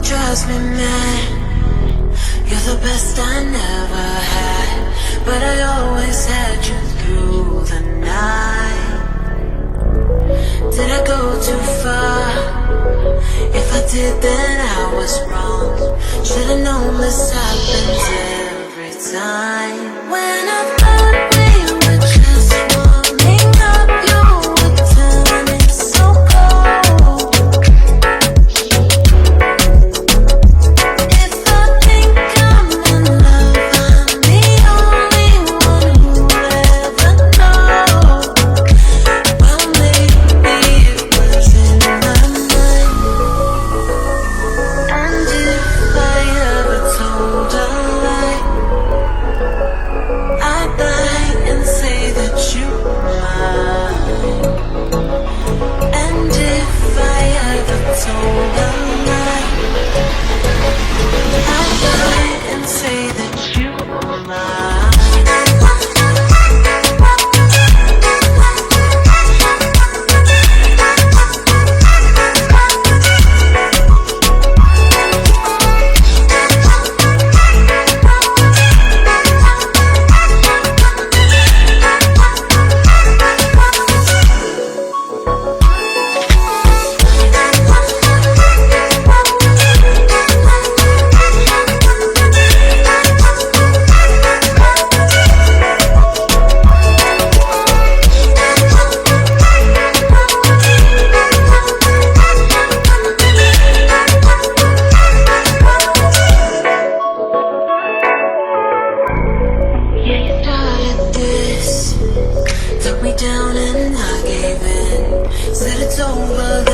drives me mad. You're the best I never had, but I always had you through the night. Did I go too far? If I did, then I was wrong. Should've known this happens every time. When I thought we were just warming up, you were turning so cold. If I think I'm in love, I'm the only one who'll ever know. Well, maybe it was in my mind. And if I ever told a lie, I'd lie and say that you were mine. And if I ever told a lie, I'd lie and say that you were mine. Yeah, you started this, took me down and I gave in. Said it's over.